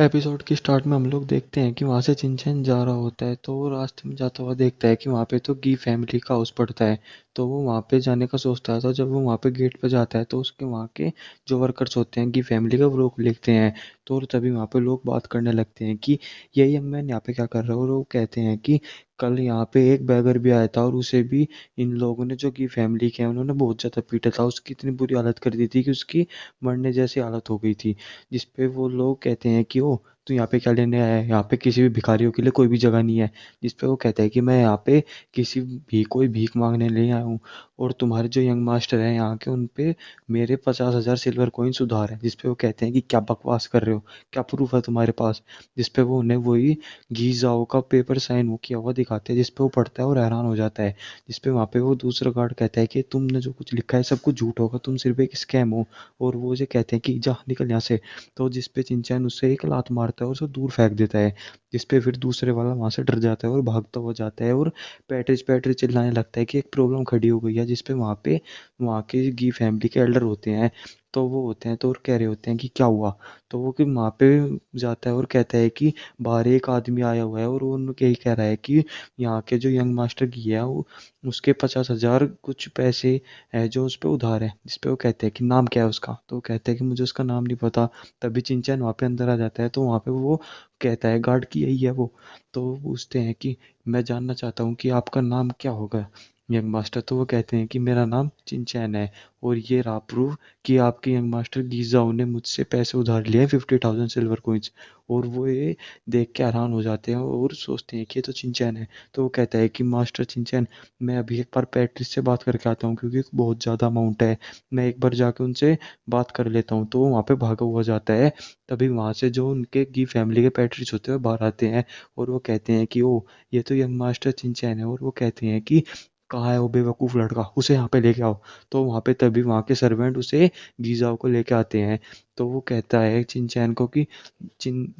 Episode की start में हम लोग देखते हैं कि वहाँ से चिंचैन जा रहा होता है, तो वो रास्ते में जाता हुआ देखता है कि वहाँ पे तो गी फैमिली का हाउस पड़ता है। तो वो वहाँ पे जाने का सोचता है, तो जब वो वहाँ पे गेट पे जाता है तो उसके वहाँ के जो वर्कर्स होते हैं गी फैमिली का, वो लोग लिखते हैं। तो और तभी वहाँ पे लोग बात करने लगते हैं कि ये यंग मैन यहाँ पे क्या कर रहा है। और वो कहते हैं कि कल यहाँ पे एक बैगर भी आया था और उसे भी इन लोगों ने, जो गी फैमिली के हैं, उन्होंने बहुत ज़्यादा पीटा था। उसकी इतनी बुरी हालत कर दी थी कि उसकी मरने जैसी हालत हो गई थी। जिस पे वो लोग कहते हैं कि ओ, तू यहाँ पे क्या लेने आया है, यहाँ पे किसी भी भिखारियों के लिए कोई भी जगह नहीं है। जिस पे वो कहता है कि मैं यहाँ पे किसी भी कोई भीख मांगने नहीं आया हूँ, और तुम्हारे जो यंग मास्टर हैं यहाँ के, उन पे मेरे 50,000 सिल्वर कॉइन्स उधार है। जिस पे वो कहते हैं कि क्या बकवास कर रहे हो, क्या प्रूफ है तुम्हारे पास। जिस पे वो उन्हें वही घी जाओ का पेपर साइन वो किया हुआ दिखाते हैं, जिस पे वो पढ़ता है और हैरान हो जाता है। जिस पे वहाँ पे वो दूसरा गार्ड कहता है कि तुमने जो कुछ लिखा है सब कुछ झूठ होगा, तुम सिर्फ एक स्कैम हो। और वो उसे कहते हैं कि जा निकल यहाँ से। तो जिस पे चिंचैन उससे एक लात मारता है और उसे दूर फेंक देता है। जिस पे फिर दूसरे वाला वहां से डर जाता है और भागता हुआ जाता है, और पैट्रिज पैट्रिज चिल्लाने लगता है कि एक प्रॉब्लम खड़ी हो गई है। जिस पे वहाँ पे वहाँ के गी फैमिली के एल्डर होते हैं, तो वो होते हैं तो और कह रहे होते हैं कि क्या हुआ। तो वो कि वहाँ पे जाता है और कहता है कि बाहर एक आदमी आया हुआ है, और वो उनको यही कह रहा है कि यहाँ के जो यंग मास्टर की है वो, उसके 50,000 कुछ पैसे है जो उस पे उधार है। जिस पे वो कहते हैं कि नाम क्या है उसका। तो वो कहते हैं कि मुझे उसका नाम नहीं पता। तभी चिंचैन वहाँ पे अंदर आ जाता है, तो वहाँ पे वो कहता है गार्ड की यही है वो। तो वो पूछते हैं कि मैं जानना चाहता हूँ कि आपका नाम क्या होगा यंग मास्टर। तो वो कहते हैं कि मेरा नाम चिंचैन है, और ये रहा प्रूफ कि आपके यंग मास्टर गीज़ाओ ने मुझसे पैसे उधार लिए 50,000 सिल्वर कोइंस। और वो ये देख के हैरान हो जाते हैं और सोचते हैं कि ये तो चिंचैन है। तो वो कहता है कि मास्टर चिंचैन, मैं अभी एक बार पैट्रिस से बात करके आता हूँ, क्योंकि बहुत ज़्यादा अमाउंट है। मैं एक बार जाके उनसे बात कर लेता हूँ। तो वो वहाँ पे भागा हुआ जाता है। तभी वहाँ से जो उनके गी फैमिली के पैट्रिस होते हैं बाहर आते हैं, और वो कहते हैं कि ओ, ये तो यंग मास्टर चिंचैन है। और वो कहते हैं कि कहाँ है वो बेवकूफ़ लड़का, उसे यहाँ पे लेके आओ। तो वहाँ पे तभी वहाँ के सर्वेंट उसे गीज़ाओ को लेके आते हैं। तो वो कहता है चिंचैन को कि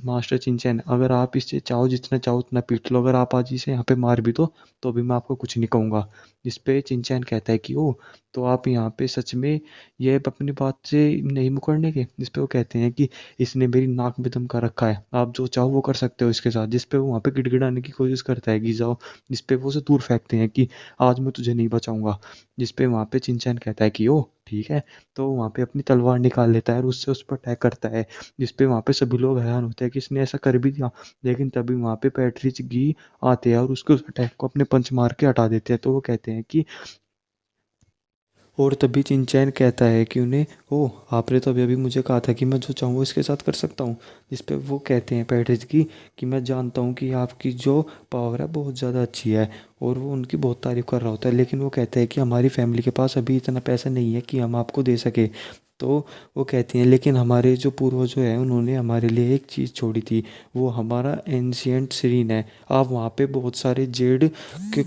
मास्टर चिंचैन, अगर आप इससे चाहो जितना चाहो उतना पीट लो, अगर आप आज इसे यहाँ पे मार भी दो तो भी मैं आपको कुछ नहीं कहूँगा। जिस पे चिंचैन कहता है कि ओ, तो आप यहाँ पे सच में ये अपनी बात से नहीं मुकरने के। जिस पे वो कहते हैं कि इसने मेरी नाक में दम कर रखा है, आप जो चाहो वो कर सकते हो इसके साथ। जिस पे वो वहाँ पे गिड़गिड़ाने की कोशिश करता है गीजाओ। जिस पे वो उसे दूर फेंकते हैं कि आज मैं तुझे नहीं बचाऊंगा। जिस पे वहाँ पे चिंचैन कहता है कि ओ ठीक है। तो वहाँ पे अपनी तलवार निकाल लेता है और उससे उस पर अटैक करता है। जिस पे वहाँ पे सभी लोग हैरान होते हैं कि इसने ऐसा कर भी दिया। लेकिन तभी वहाँ पे पैट्रिच गी आते हैं और उसके उस अटैक को अपने पंच मार के हटा देते हैं। तो वो कहते हैं कि, और तभी चिंचैन कहता है कि उन्हें, ओह आपने तो अभी अभी मुझे कहा था कि मैं जो चाहूँ इसके साथ कर सकता हूँ। जिस पे वो कहते हैं पैट्रिज की कि मैं जानता हूँ कि आपकी जो पावर है बहुत ज़्यादा अच्छी है। और वो उनकी बहुत तारीफ कर रहा होता है, लेकिन वो कहता है कि हमारी फैमिली के पास अभी इतना पैसा नहीं है कि हम आपको दे सके। तो वो कहती हैं लेकिन हमारे जो पूर्वज हैं उन्होंने हमारे लिए एक चीज़ छोड़ी थी, वो हमारा एंशियंट सीरीन है। आप वहाँ पे बहुत सारे जेड के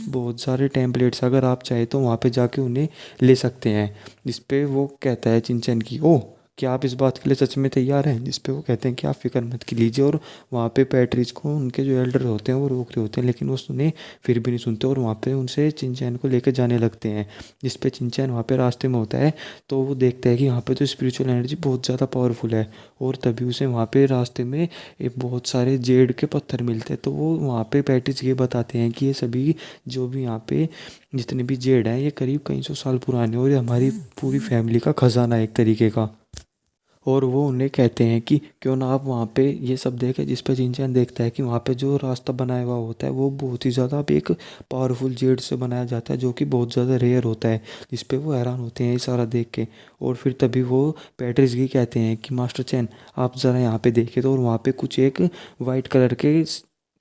बहुत सारे टेम्पलेट्स, अगर आप चाहे तो वहाँ पे जाके उन्हें ले सकते हैं। जिस पे वो कहता है चिंचन की, ओह क्या आप इस बात के लिए सच में तैयार हैं। जिस पे वो कहते हैं कि आप फिक्र मत कीजिए। और वहाँ पे पैट्रिज को उनके जो एल्डर होते हैं वो रोक रहे होते हैं, लेकिन वो सुने फिर भी नहीं सुनते, और वहाँ पे उनसे चिंचैन को लेकर जाने लगते हैं। जिस पे चिंचैन वहाँ पे रास्ते में होता है, तो वो देखता है कि वहाँ पे तो स्पिरिचुअल एनर्जी बहुत ज़्यादा पावरफुल है। और तभी उसे वहाँ पे रास्ते में एक बहुत सारे जेड के पत्थर मिलते हैं। तो वो वहाँ पे पैट्रिज ये बताते हैं कि ये सभी जो भी यहाँ पे जितने भी जेड हैं ये करीब कई सौ साल पुराने, और ये हमारी पूरी फैमिली का खजाना है एक तरीके का। और वो उन्हें कहते हैं कि क्यों ना आप वहाँ पे ये सब देखें। जिस पे चिंचैन देखता है कि वहाँ पे जो रास्ता बनाया हुआ होता है वो बहुत ही ज़्यादा एक पावरफुल जेड से बनाया जाता है, जो कि बहुत ज़्यादा रेयर होता है। जिस पे वो हैरान होते हैं ये सारा देख के। और फिर तभी वो पैट्रिस की कहते हैं कि मास्टर चैन, आप ज़रा यहाँ पे देखें। तो और वहाँ पे कुछ एक वाइट कलर के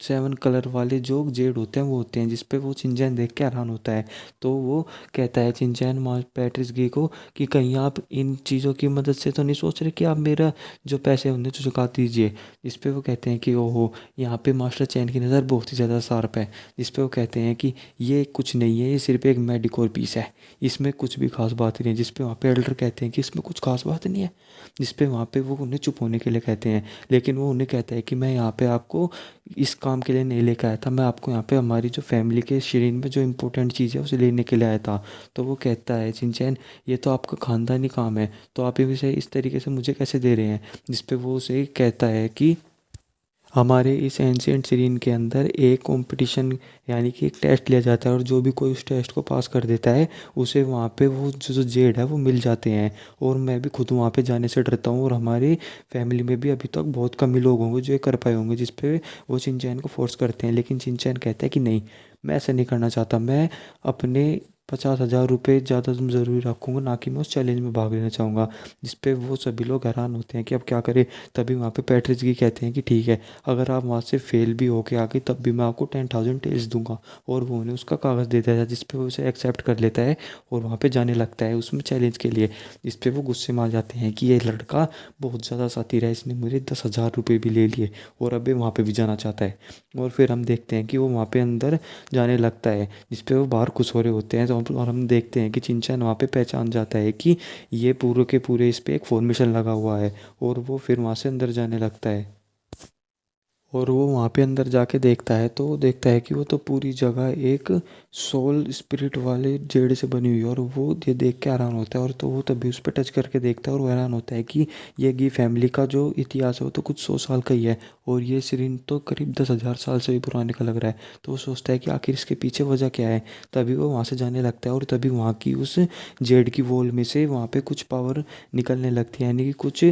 7 कलर वाले जो जेड होते हैं वो होते हैं। जिस पे वो चिंचैन देख के हैरान होता है। तो वो कहता है चिंचैन पैट्रिस गी को कि कहीं आप इन चीज़ों की मदद से तो नहीं सोच रहे कि आप मेरा जो पैसे हैं उन्हें तो चुका दीजिए। इस पे वो कहते हैं कि ओहो, यहाँ पे मास्टर चैन की नज़र बहुत ही ज़्यादा शार्प है। इस पे वो कहते हैं कि ये कुछ नहीं है, ये सिर्फ एक मेडिकोर पीस है, इसमें कुछ भी खास बात नहीं है। जिस पे वहाँ पे एल्डर कहते हैं कि इसमें कुछ खास बात नहीं है। जिस पे वहाँ पे वो उन्हें चुप होने के लिए कहते हैं, लेकिन वो उन्हें कहता है कि मैं यहाँ पे आपको इस काम के लिए नहीं लेकर आया था, मैं आपको यहाँ पे हमारी जो फैमिली के शरीर में जो इम्पोर्टेंट चीज़ है उसे लेने के लिए आया था। तो वो कहता है, शिनचैन ये तो आपका खानदानी काम है, तो आप इसे इस तरीके से मुझे कैसे दे रहे हैं। जिस पे वो उसे कहता है कि हमारे इस एंशियंट सीरीन के अंदर एक कंपटीशन यानी कि एक टेस्ट लिया जाता है, और जो भी कोई उस टेस्ट को पास कर देता है उसे वहाँ पे वो जो जो जेड है वो मिल जाते हैं। और मैं भी खुद वहाँ पे जाने से डरता हूँ, और हमारी फैमिली में भी अभी तक बहुत कम ही लोग होंगे जो ये कर पाए होंगे। जिस पे वो शिनचैन को फोर्स करते हैं, लेकिन शिनचैन कहता है कि नहीं, मैं ऐसा नहीं करना चाहता, मैं अपने 50,000 रुपये ज़्यादा तुम ज़रूरी रखूँगा, ना कि मैं उस चैलेंज में भाग लेना चाहूँगा। जिस पे वो सभी लोग हैरान होते हैं कि अब क्या करें। तभी वहाँ पे पैट्रिक जी कहते हैं कि ठीक है, अगर आप वहाँ से फेल भी होके आगे तब भी मैं आपको 10,000 टेल्स दूंगा। और वो उन्हें उसका कागज़ देता है, जिस पे वो उसे एक्सेप्ट कर लेता है और वहाँ पे जाने लगता है उसमें चैलेंज के लिए। जिस पे वो गुस्से में आ जाते हैं कि ये लड़का बहुत ज़्यादा साथी है, इसने मुझे 10,000 रुपये भी ले लिए और अभी वहाँ पे भी जाना चाहता है। और फिर हम देखते हैं कि वो वहाँ पे अंदर जाने लगता है, जिस पे वो बाहर खुश हो रहे होते हैं। और हम देखते हैं कि चिंचैन वहाँ पे पहचान जाता है कि ये पूरे के पूरे इस पे एक फॉर्मेशन लगा हुआ है, और वो फिर वहाँ से अंदर जाने लगता है। और वो वहाँ पे अंदर जाके देखता है तो वो देखता है कि वो तो पूरी जगह एक सोल स्पिरिट वाले जेड से बनी हुई है, और वो ये देख के हैरान होता है। और तो वो तभी उस पर टच करके देखता है और वो हैरान होता है कि ये गी फैमिली का जो इतिहास है वो तो कुछ 100 साल का ही है, और ये सिरिन तो करीब 10,000 साल से भी पुराने का लग रहा है। तो वो सोचता है कि आखिर इसके पीछे वजह क्या है। तभी वो वहाँ से जाने लगता है, और तभी वहाँ की उस जेड की वॉल में से वहाँ पे कुछ पावर निकलने लगती है, यानी कि कुछ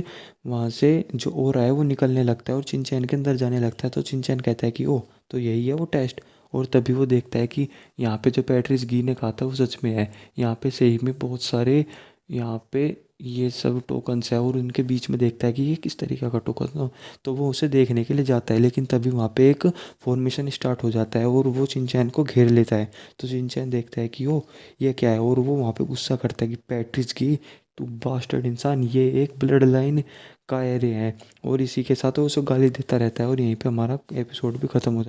वहाँ से जो हो रहा है वो निकलने लगता है और चिंचैन के अंदर जाने लगता है। तो चिंचैन कहता है कि ओ, तो यही है वो टेस्ट। और तभी वो देखता है कि यहाँ पे जो पैट्रिस गी ने कहा था वो सच में है। यहाँ पे सही में बहुत सारे यहाँ पे ये सब टोकन्स है, और उनके बीच में देखता है कि ये किस तरीके का टोकन है। तो वो उसे देखने के लिए जाता है, लेकिन तभी वहाँ पे एक फॉर्मेशन स्टार्ट हो जाता है और वो चिंचैन को घेर लेता है। तो चिंचैन देखता है कि ओ, ये क्या है। और वो वहाँ पे गुस्सा करता है कि पैट्रिस की, तू बास्टर्ड इंसान, ये एक ब्लड लाइन का एरे है। और इसी के साथ वो उसे गाली देता रहता है, और यहीं पे हमारा एपिसोड भी खत्म हो जाता है।